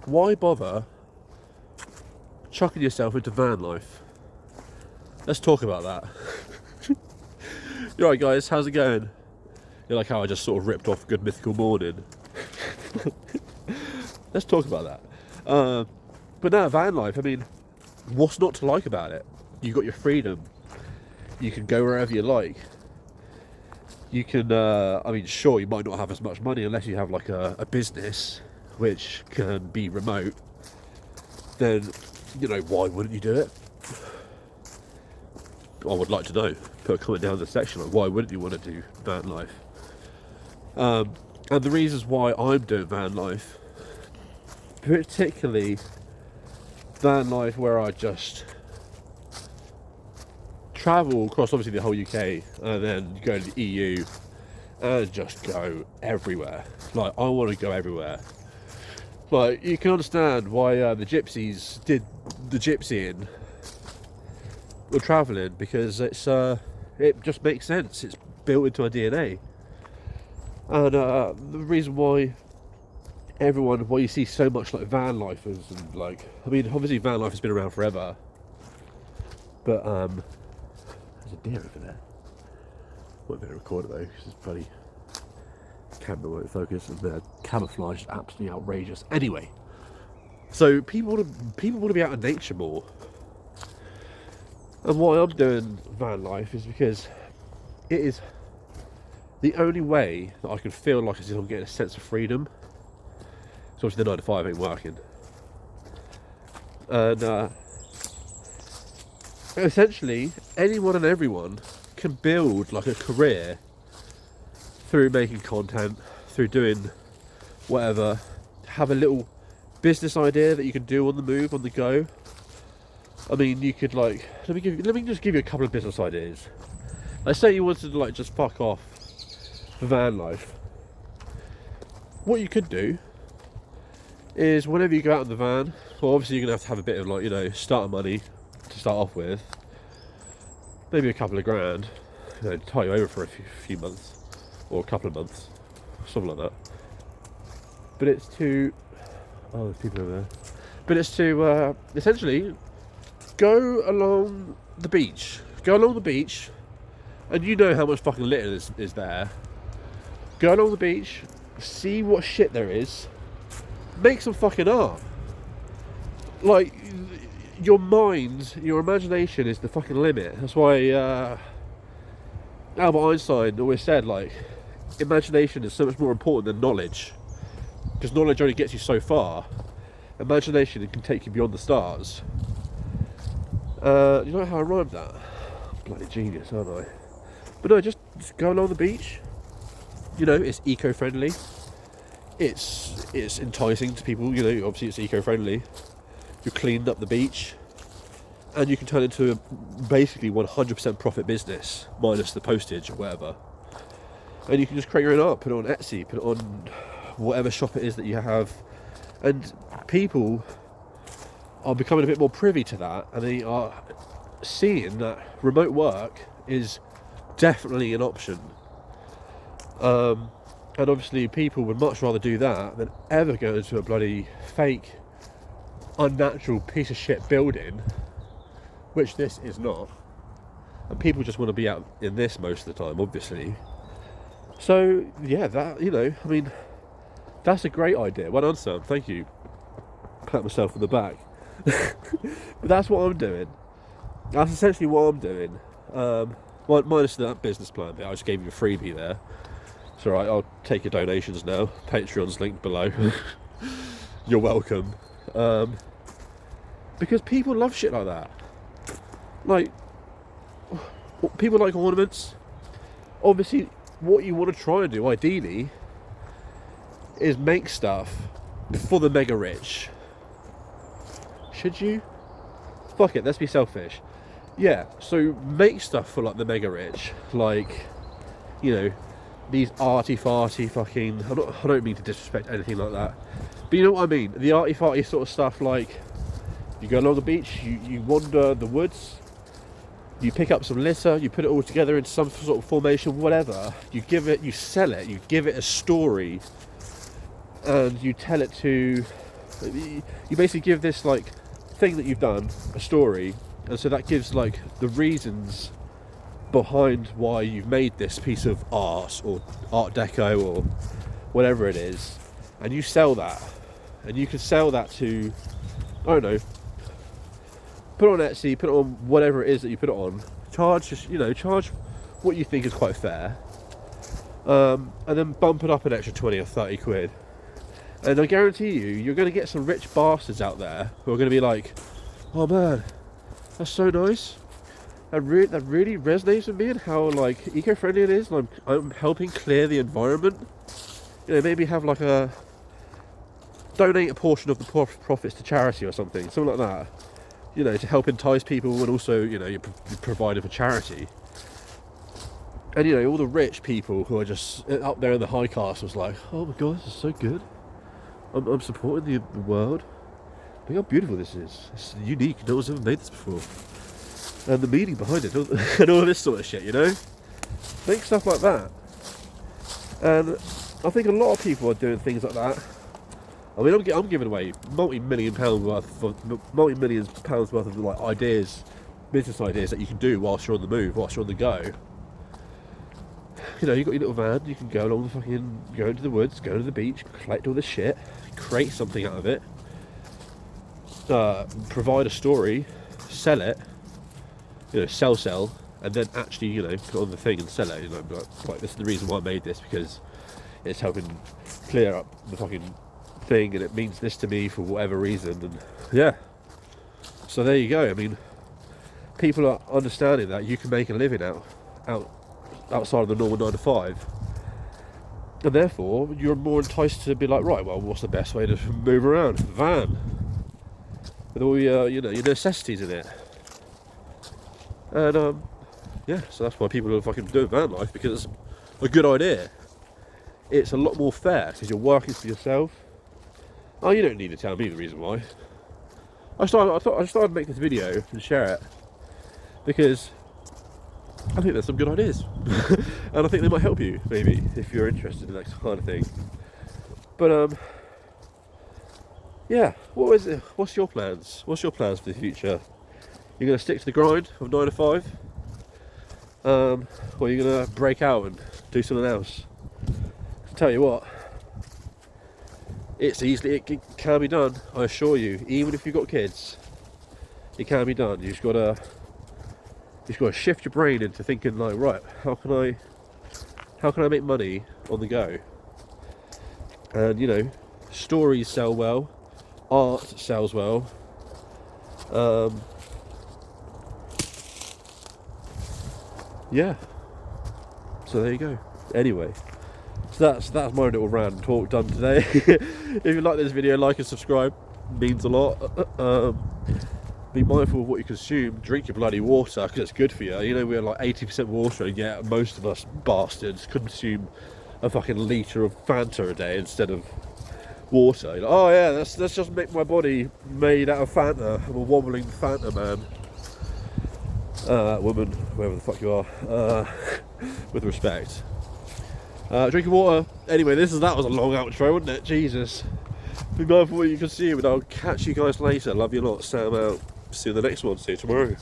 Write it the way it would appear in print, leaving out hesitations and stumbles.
why bother chucking yourself into van life? Let's talk about that. You're right, guys, how's it going? You're like how I just sort of ripped off Good Mythical Morning. Let's talk about that. But no, van life, I mean, what's not to like about it? You've got your freedom. You can go wherever you like. You can, I mean, sure, you might not have as much money unless you have like a business which can be remote. Then, you know, why wouldn't you do it? I would like to know. Put a comment down in the section, like, why wouldn't you want to do van life? And the reasons why I'm doing van life, particularly van life where I just travel across obviously the whole UK and then go to the EU and just go everywhere. Like, I want to go everywhere. Like, you can understand why the gypsies did the gypsying or travelling, because it just makes sense. It's built into our DNA. And the reason why why you see so much like van lifers and like, I mean, obviously van life has been around forever, but there's a deer over there. Won't be able to record it though, because this bloody camera won't focus, and the camouflage is absolutely outrageous. Anyway, so people want to be out in nature more, and why I'm doing van life is because it is the only way that I can feel like I'm getting a sense of freedom. So obviously the 9 to 5 ain't working, and essentially anyone and everyone can build like a career through making content, through doing whatever. Have a little business idea that you can do on the move, on the go. I mean, you could like, let me just give you a couple of business ideas. Let's say you wanted to like just fuck off for van life. What you could do is, whenever you go out in the van, well, obviously you're gonna have to have a bit of like, you know, starter money to start off with, maybe a couple of grand, you know, tie you over for a few months or a couple of months, something like that. But it's to, oh, there's people over there. But it's to essentially go along the beach, and you know how much fucking litter is there. Go along the beach, see what shit there is, make some fucking art. Like, your mind, your imagination is the fucking limit. That's why Albert Einstein always said, like, imagination is so much more important than knowledge, because knowledge only gets you so far. Imagination can take you beyond the stars. You know how I rhymed that? Bloody genius, aren't I? But no, just go along the beach. You know, it's eco-friendly. It's enticing to people. You know, obviously it's eco-friendly. You're cleaning up the beach, and you can turn it into a basically 100% profit business, minus the postage or whatever. And you can just create your own art, put it on Etsy, put it on whatever shop it is that you have, and people are becoming a bit more privy to that, and they are seeing that remote work is definitely an option. And obviously people would much rather do that than ever go into a bloody fake, unnatural piece of shit building, which this is not. And people just want to be out in this most of the time, obviously. So yeah, that, you know, I mean, that's a great idea. Well done, Sam. Thank you. Pat myself on the back. But that's what I'm doing. That's essentially what I'm doing. Minus that business plan bit. I just gave you a freebie there. It's alright, I'll take your donations now. Patreon's linked below. You're welcome. Because people love shit like that. Like, people like ornaments. Obviously, what you want to try and do, ideally, is make stuff for the mega rich. Should you? Fuck it, let's be selfish. Yeah, so make stuff for like the mega rich. Like, you know, these arty-farty fucking, I don't mean to disrespect anything like that, but you know what I mean, the arty-farty sort of stuff. Like, you go along the beach, you wander the woods, you pick up some litter, you put it all together into some sort of formation, whatever, you sell it, you give it a story, and you tell it to You basically give this like thing that you've done a story, and so that gives like the reasons behind why you've made this piece of art or art deco or whatever it is, and you sell that, and you can sell that to, I don't know, put it on Etsy, put it on whatever it is that you put it on, charge what you think is quite fair, and then bump it up an extra 20 or 30 quid. And I guarantee you're going to get some rich bastards out there who are going to be like, oh man, that's so nice. That really resonates with me, and how like eco-friendly it is, and I'm helping clear the environment. You know, maybe have like donate a portion of the profits to charity or something like that. You know, to help entice people, and also, you know, you're providing for charity. And you know, all the rich people who are just up there in the high castles, like, oh my god, this is so good. I'm supporting the world. Look how beautiful this is. It's unique. No one's ever made this before. And the meaning behind it, and all this sort of shit, you know? Make stuff like that. And I think a lot of people are doing things like that. I mean, I'm giving away multi-millions pounds worth of like ideas, business ideas that you can do whilst you're on the move, whilst you're on the go. You know, you've got your little van, you can go along go into the woods, go to the beach, collect all this shit, create something out of it, provide a story, sell it, you know, sell, and then actually, you know, put on the thing and sell it. You know, like this is the reason why I made this, because it's helping clear up the fucking thing, and it means this to me for whatever reason. And yeah, so there you go. I mean, people are understanding that you can make a living outside of the normal 9 to 5, and therefore you're more enticed to be like, right, well, what's the best way to move around? Van with all your your necessities in it. And yeah, so that's why people are fucking doing van life, because it's a good idea. It's a lot more fair because you're working for yourself. Oh, you don't need to tell me the reason why. I started to make this video and share it because I think there's some good ideas, and I think they might help you, maybe, if you're interested in that kind of thing. But yeah, what's your plans? What's your plans for the future? You're going to stick to the grind of 9 to 5, or you're going to break out and do something else? I'll tell you what, it can be done. I assure you. Even if you've got kids, it can be done. You've just got to shift your brain into thinking like, right, how can I make money on the go? And you know, stories sell well, art sells well. Yeah. So there you go. Anyway, so that's my little rant and talk done today. If you like this video, like and subscribe. It means a lot. Be mindful of what you consume. Drink your bloody water, because it's good for you. You know, we're like 80% water, and yet most of us bastards consume a fucking litre of Fanta a day instead of water. You're like, oh yeah, let's just make my body made out of Fanta. I'm a wobbling Fanta man. Woman, whoever the fuck you are, with respect. Drinking water. Anyway, that was a long outro, wasn't it? Jesus. Be mindful what you consume, and I'll catch you guys later. Love you a lot. Sam out. See you in the next one. See you tomorrow.